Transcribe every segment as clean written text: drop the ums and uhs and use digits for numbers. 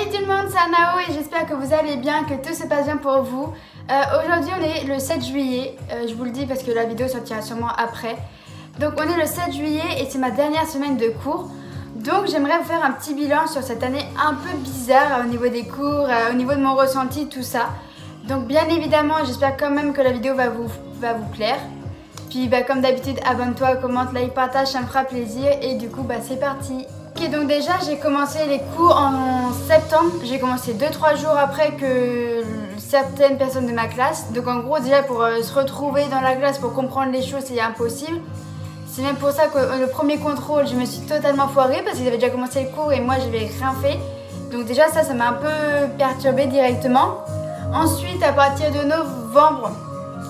Salut tout le monde, c'est Anao et j'espère que vous allez bien, que tout se passe bien pour vous. Aujourd'hui on est le 7 juillet, je vous le dis parce que la vidéo sortira sûrement après. Donc on est le 7 juillet et c'est ma dernière semaine de cours. Donc j'aimerais vous faire un petit bilan sur cette année un peu bizarre au niveau des cours, au niveau de mon ressenti, tout ça. Donc bien évidemment j'espère quand même que la vidéo va vous plaire. Puis comme d'habitude abonne-toi, commente, like, partage, ça me fera plaisir et du coup c'est parti. Ok, donc déjà j'ai commencé les cours en septembre, j'ai commencé 2-3 jours après que certaines personnes de ma classe. Donc en gros déjà pour se retrouver dans la classe, pour comprendre les choses c'est impossible. C'est même pour ça que le premier contrôle je me suis totalement foirée parce qu'ils avaient déjà commencé le cours et moi j'avais rien fait. Donc déjà ça m'a un peu perturbée directement. Ensuite à partir de novembre,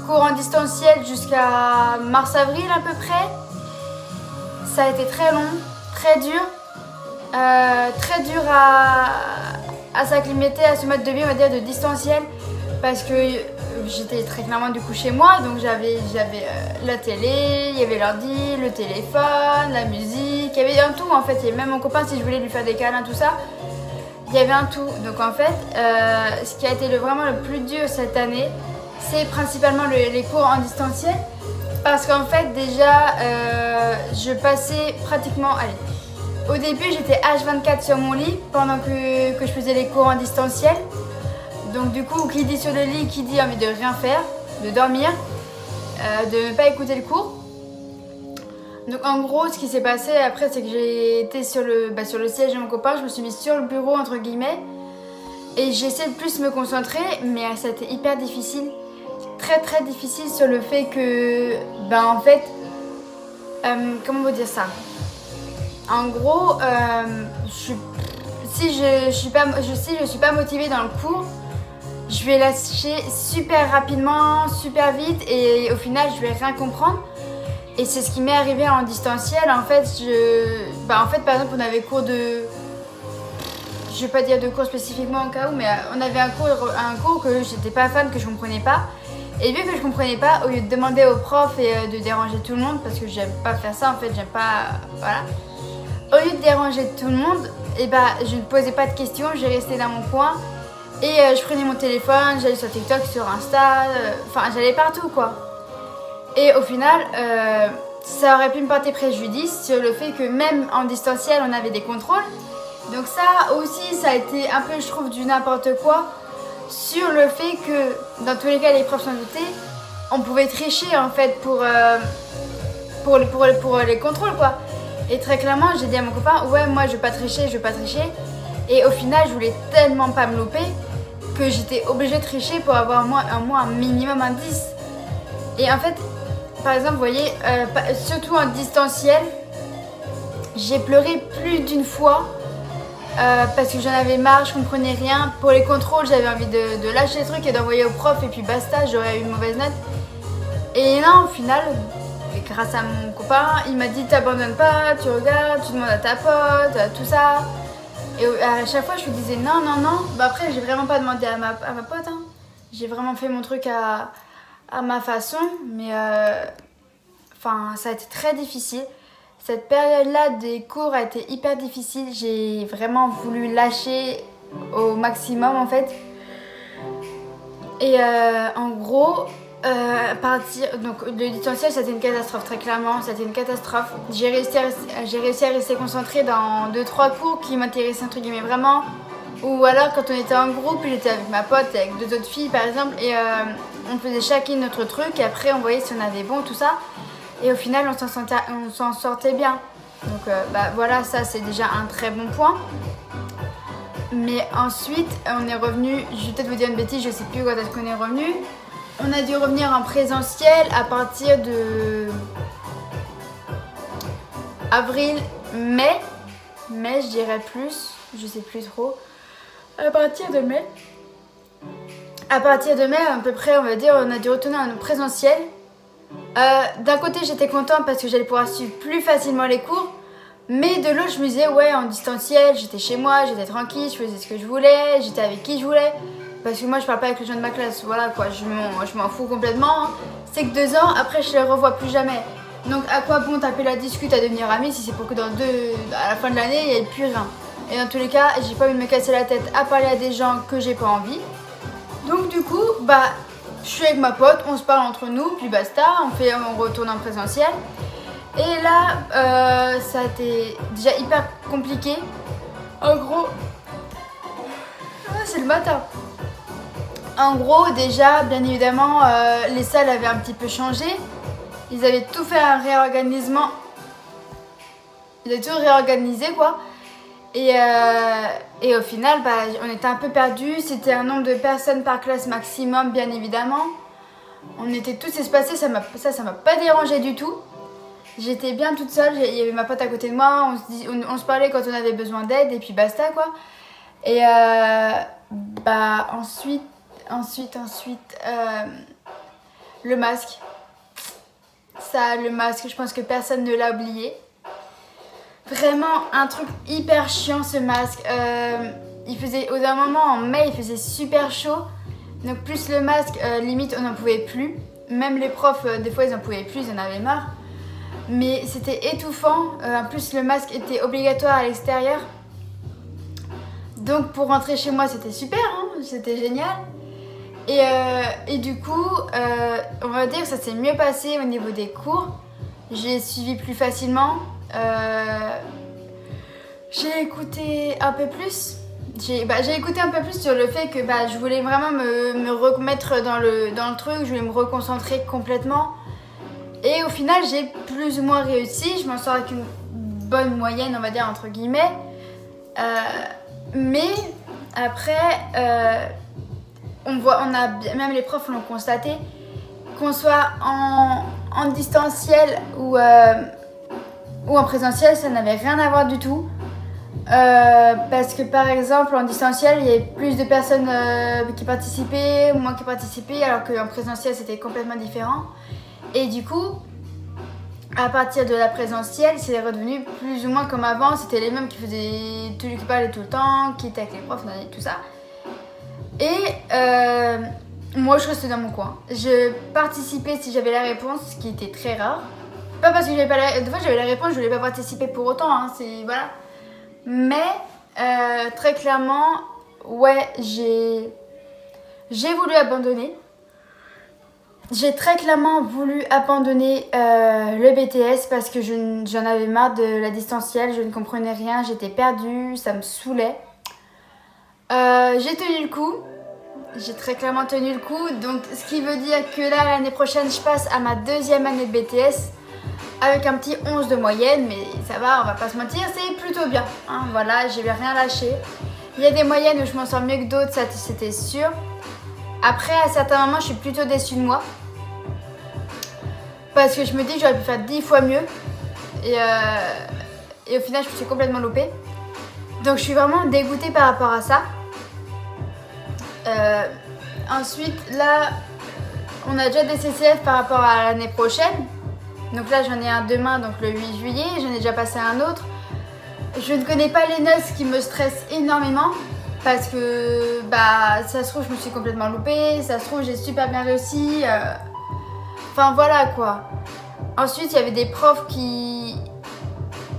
cours en distanciel jusqu'à mars-avril à peu près. Ça a été très long, très dur à s'acclimater à ce mode de vie, on va dire, de distanciel, parce que j'étais très clairement du coup chez moi, donc j'avais la télé, il y avait l'ordi, le téléphone, la musique, il y avait un tout en fait, et même mon copain si je voulais lui faire des câlins, tout ça, il y avait un tout. Donc en fait, ce qui a été vraiment le plus dur cette année, c'est principalement les cours en distanciel, parce qu'en fait déjà je passais pratiquement, au début j'étais H24 sur mon lit pendant que je faisais les cours en distanciel. Donc du coup qui dit sur le lit, qui dit envie de rien faire, de dormir, de ne pas écouter le cours. Donc en gros ce qui s'est passé après c'est que j'ai été sur le siège de mon copain, je me suis mise sur le bureau entre guillemets. Et j'ai essayé de plus me concentrer, mais ça a été hyper difficile. Très difficile sur le fait que, en fait, comment vous dire ça? En gros, si je suis pas motivée dans le cours, je vais lâcher super rapidement, super vite et au final je vais rien comprendre. Et c'est ce qui m'est arrivé en distanciel. En fait, par exemple, on avait cours de... Je vais pas dire de cours spécifiquement au cas où, mais on avait un cours que j'étais pas fan, que je comprenais pas. Et vu que je comprenais pas, au lieu de demander au prof et de déranger tout le monde, parce que j'aime pas faire ça en fait, j'aime pas... Voilà. Au lieu de déranger tout le monde, je ne posais pas de questions, j'ai resté dans mon coin. Et je prenais mon téléphone, j'allais sur TikTok, sur Insta, j'allais partout quoi. Et au final, ça aurait pu me porter préjudice sur le fait que même en distanciel, on avait des contrôles. Donc ça aussi, ça a été un peu, je trouve, du n'importe quoi. Sur le fait que, dans tous les cas, les profs s'en doutaient, on pouvait tricher en fait pour les contrôles quoi. Et très clairement, j'ai dit à mon copain, ouais, moi je veux pas tricher. Et au final, je voulais tellement pas me louper que j'étais obligée de tricher pour avoir un minimum un 10. Et en fait, par exemple, vous voyez, surtout en distanciel, j'ai pleuré plus d'une fois. Parce que j'en avais marre, je comprenais rien. Pour les contrôles, j'avais envie de lâcher le truc et d'envoyer au prof et puis basta, j'aurais eu une mauvaise note. Et là, au final, grâce à mon copain, il m'a dit t'abandonnes pas, tu regardes, tu demandes à ta pote, tout ça. Et à chaque fois, je lui disais non. Après, j'ai vraiment pas demandé à ma pote. Hein. J'ai vraiment fait mon truc à ma façon, mais ça a été très difficile. Cette période-là des cours a été hyper difficile. J'ai vraiment voulu lâcher au maximum en fait. Et en gros, donc le distanciel, c'était une catastrophe, très clairement. C'était une catastrophe. J'ai réussi à rester concentrée dans 2-3 cours qui m'intéressaient entre guillemets vraiment. Ou alors quand on était en groupe, j'étais avec ma pote, avec 2 autres filles par exemple. Et on faisait chacune notre truc. Et après, on voyait si on avait bon, tout ça. Et au final, on s'en sortait bien. Donc voilà, ça c'est déjà un très bon point. Mais ensuite, on est revenu, je vais peut-être vous dire une bêtise, je sais plus quand est-ce qu'on est revenu. On a dû revenir en présentiel à partir de avril, mai, je dirais plus, je sais plus trop. À partir de mai, à peu près, on va dire, on a dû retourner en présentiel. D'un côté j'étais contente parce que j'allais pouvoir suivre plus facilement les cours, mais de l'autre je me disais ouais, en distanciel j'étais chez moi, j'étais tranquille, je faisais ce que je voulais, j'étais avec qui je voulais, parce que moi je parle pas avec les gens de ma classe, voilà quoi, je m'en fous complètement, hein. C'est que 2 ans après je les revois plus jamais, donc à quoi bon taper la discute à devenir amis si c'est pour que à la fin de l'année il n'y ait plus rien. Et dans tous les cas, j'ai pas envie de me casser la tête à parler à des gens que j'ai pas envie. Donc du coup, bah, je suis avec ma pote, on se parle entre nous, puis basta, on retourne en présentiel. Et là, ça a été déjà hyper compliqué. En gros, c'est le matin. En gros, déjà, bien évidemment, les salles avaient un petit peu changé. Ils avaient tout fait un réorganisement. Ils avaient tout réorganisé, quoi. Et au final, bah, on était un peu perdus. C'était un nombre de personnes par classe maximum, bien évidemment. On était tous espacés, ça m'a pas dérangé du tout. J'étais bien toute seule, il y avait ma pote à côté de moi, on se parlait quand on avait besoin d'aide et puis basta, quoi. Et bah ensuite, le masque. Ça, le masque, je pense que personne ne l'a oublié. Vraiment un truc hyper chiant, ce masque. Il faisait, au d'un moment en mai, il faisait super chaud. Donc plus le masque, limite on n'en pouvait plus. Même les profs, des fois ils n'en pouvaient plus, ils en avaient marre. Mais c'était étouffant. En plus le masque était obligatoire à l'extérieur. Donc pour rentrer chez moi c'était super, hein, c'était génial. Et du coup, on va dire que ça s'est mieux passé au niveau des cours. J'ai suivi plus facilement. J'ai écouté un peu plus. J'ai écouté un peu plus sur le fait que je voulais vraiment me remettre dans le truc, je voulais me reconcentrer complètement. Et au final, j'ai plus ou moins réussi. Je m'en sors avec une bonne moyenne, on va dire, entre guillemets. Mais après, même les profs l'ont constaté, qu'on soit en distanciel ou en présentiel, ça n'avait rien à voir du tout. Parce que par exemple en distanciel il y avait plus de personnes qui participaient, moins qui participaient, alors qu'en présentiel c'était complètement différent. Et du coup, à partir de la présentielle, c'est redevenu plus ou moins comme avant. C'était les mêmes qui parlaient tout le temps, qui étaient avec les profs, tout ça. Et moi je restais dans mon coin. Je participais si j'avais la réponse, ce qui était très rare. Pas parce que j'avais pas des fois j'avais la réponse, je voulais pas participer pour autant, hein, voilà. Mais très clairement, ouais, j'ai voulu abandonner. J'ai très clairement voulu abandonner le BTS parce que j'en avais marre de la distancielle, je ne comprenais rien, j'étais perdue, ça me saoulait. J'ai tenu le coup, j'ai très clairement tenu le coup, donc ce qui veut dire que là, l'année prochaine, je passe à ma deuxième année de BTS. Avec un petit 11 de moyenne, mais ça va, on va pas se mentir, c'est plutôt bien. Hein, voilà, j'ai rien lâché. Il y a des moyennes où je m'en sors mieux que d'autres, ça c'était sûr. Après, à certains moments, je suis plutôt déçue de moi. Parce que je me dis que j'aurais pu faire 10 fois mieux. Et au final, je me suis complètement loupée. Donc je suis vraiment dégoûtée par rapport à ça. Ensuite, là, on a déjà des CCF par rapport à l'année prochaine. Donc là j'en ai un demain, donc le 8 juillet, j'en ai déjà passé un autre. Je ne connais pas les notes, ce qui me stresse énormément. Parce que ça se trouve je me suis complètement loupée, ça se trouve j'ai super bien réussi. Enfin voilà quoi. Ensuite il y avait des profs qui,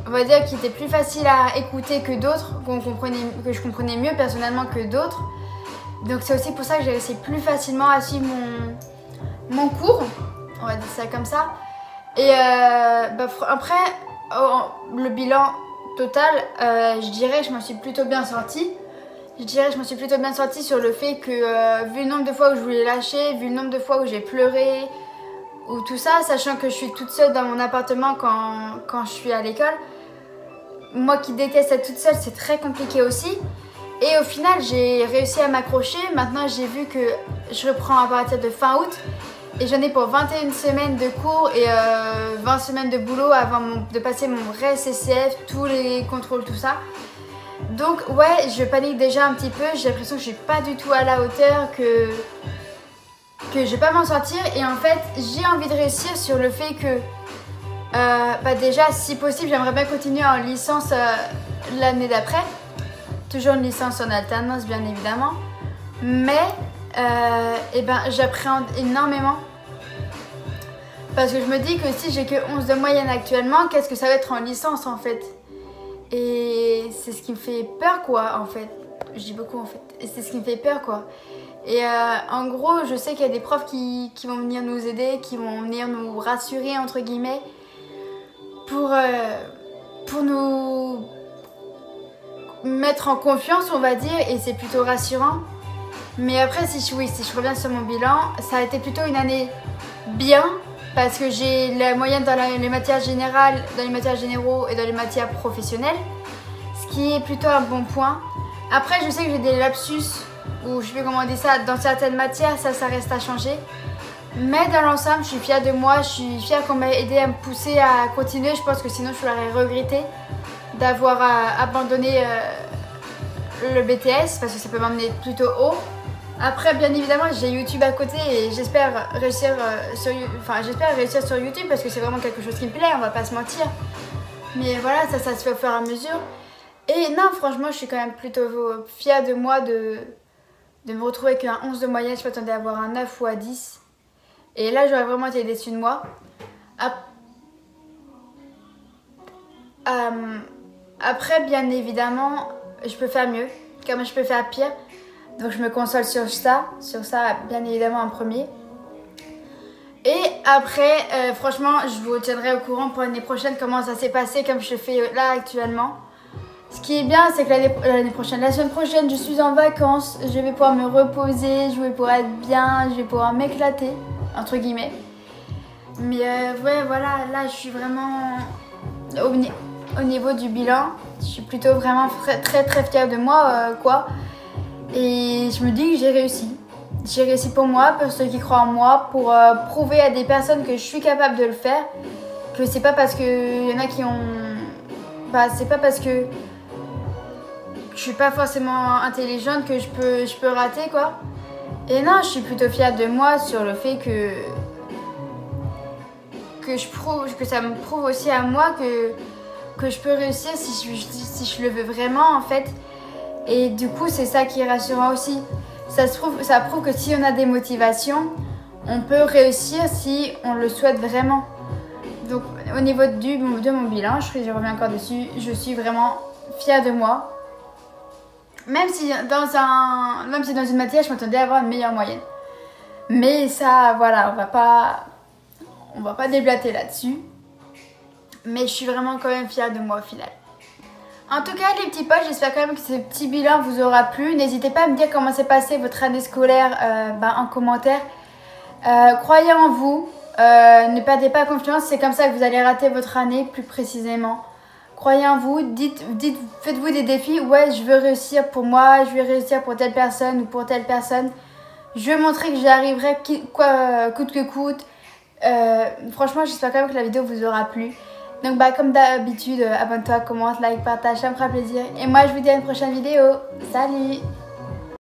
on va dire, qui étaient plus faciles à écouter que d'autres, que je comprenais mieux personnellement que d'autres. Donc c'est aussi pour ça que j'ai réussi plus facilement à suivre mon cours, on va dire ça comme ça. Et après, le bilan total, je dirais que je m'en suis plutôt bien sortie. Sur le fait que, vu le nombre de fois où je voulais lâcher, vu le nombre de fois où j'ai pleuré, ou tout ça, sachant que je suis toute seule dans mon appartement quand je suis à l'école. Moi qui déteste être toute seule, c'est très compliqué aussi. Et au final, j'ai réussi à m'accrocher. Maintenant, j'ai vu que je reprends à partir de fin août. Et j'en ai pour 21 semaines de cours et 20 semaines de boulot avant de passer mon vrai CCF, tous les contrôles, tout ça. Donc ouais, je panique déjà un petit peu, j'ai l'impression que je suis pas du tout à la hauteur, que je vais pas m'en sortir. Et en fait, j'ai envie de réussir sur le fait que déjà, si possible, j'aimerais bien continuer en licence l'année d'après. Toujours une licence en alternance, bien évidemment. Mais j'appréhende énormément. Parce que je me dis que si j'ai que 11 de moyenne actuellement, qu'est-ce que ça va être en licence en fait? Et c'est ce qui me fait peur quoi en fait. Je dis beaucoup en fait. Et c'est ce qui me fait peur quoi. Et en gros, je sais qu'il y a des profs qui vont venir nous aider, qui vont venir nous rassurer entre guillemets pour nous mettre en confiance on va dire, et c'est plutôt rassurant. Mais après si je reviens sur mon bilan, ça a été plutôt une année bien parce que j'ai la moyenne dans les matières générales, dans les matières généraux et dans les matières professionnelles, ce qui est plutôt un bon point. Après je sais que j'ai des lapsus ou je sais pas comment dire ça, dans certaines matières ça reste à changer. Mais dans l'ensemble, je suis fière de moi, je suis fière qu'on m'a aidé à me pousser à continuer. Je pense que sinon je l'aurais regretté d'avoir abandonné le BTS parce que ça peut m'emmener plutôt haut. Après, bien évidemment, j'ai YouTube à côté et j'espère réussir sur YouTube parce que c'est vraiment quelque chose qui me plaît, on va pas se mentir. Mais voilà, ça se fait au fur et à mesure. Et non, franchement, je suis quand même plutôt fière de moi de me retrouver avec un 11 de moyenne. Je m'attendais à avoir un 9 ou à 10. Et là, j'aurais vraiment été déçue de moi. Après, bien évidemment, je peux faire mieux, comme je peux faire pire. Donc je me console sur ça bien évidemment en premier. Et après, franchement, je vous tiendrai au courant pour l'année prochaine comment ça s'est passé, comme je le fais là actuellement. Ce qui est bien, c'est que la semaine prochaine, je suis en vacances. Je vais pouvoir me reposer, je vais pouvoir être bien, je vais pouvoir m'éclater, entre guillemets. Mais ouais, voilà, là, je suis vraiment au niveau du bilan. Je suis plutôt vraiment très très fière de moi, quoi. Et je me dis que j'ai réussi. J'ai réussi pour moi, pour ceux qui croient en moi, pour prouver à des personnes que je suis capable de le faire. Que c'est pas parce que y en a qui ont... Bah, c'est pas parce que je suis pas forcément intelligente que je peux rater, quoi. Et non, je suis plutôt fière de moi sur le fait que ça me prouve aussi à moi que je peux réussir si je le veux vraiment, en fait. Et du coup, c'est ça qui est rassurant aussi. Ça prouve que si on a des motivations, on peut réussir si on le souhaite vraiment. Donc, au niveau de mon bilan, je reviens encore dessus, je suis vraiment fière de moi. Même si dans une matière, je m'attendais à avoir une meilleure moyenne. Mais ça, voilà, on va pas déblater là-dessus. Mais je suis vraiment quand même fière de moi au final. En tout cas les petits potes, j'espère quand même que ce petit bilan vous aura plu. N'hésitez pas à me dire comment s'est passée votre année scolaire en commentaire. Croyez en vous, ne perdez pas confiance, c'est comme ça que vous allez rater votre année plus précisément. Croyez en vous, faites-vous des défis. Ouais, je veux réussir pour moi, je veux réussir pour telle personne ou pour telle personne. Je veux montrer que j'y arriverai coûte que coûte. Franchement, j'espère quand même que la vidéo vous aura plu. Donc comme d'habitude, abonne-toi, commente, like, partage, ça me fera plaisir. Et moi je vous dis à une prochaine vidéo. Salut!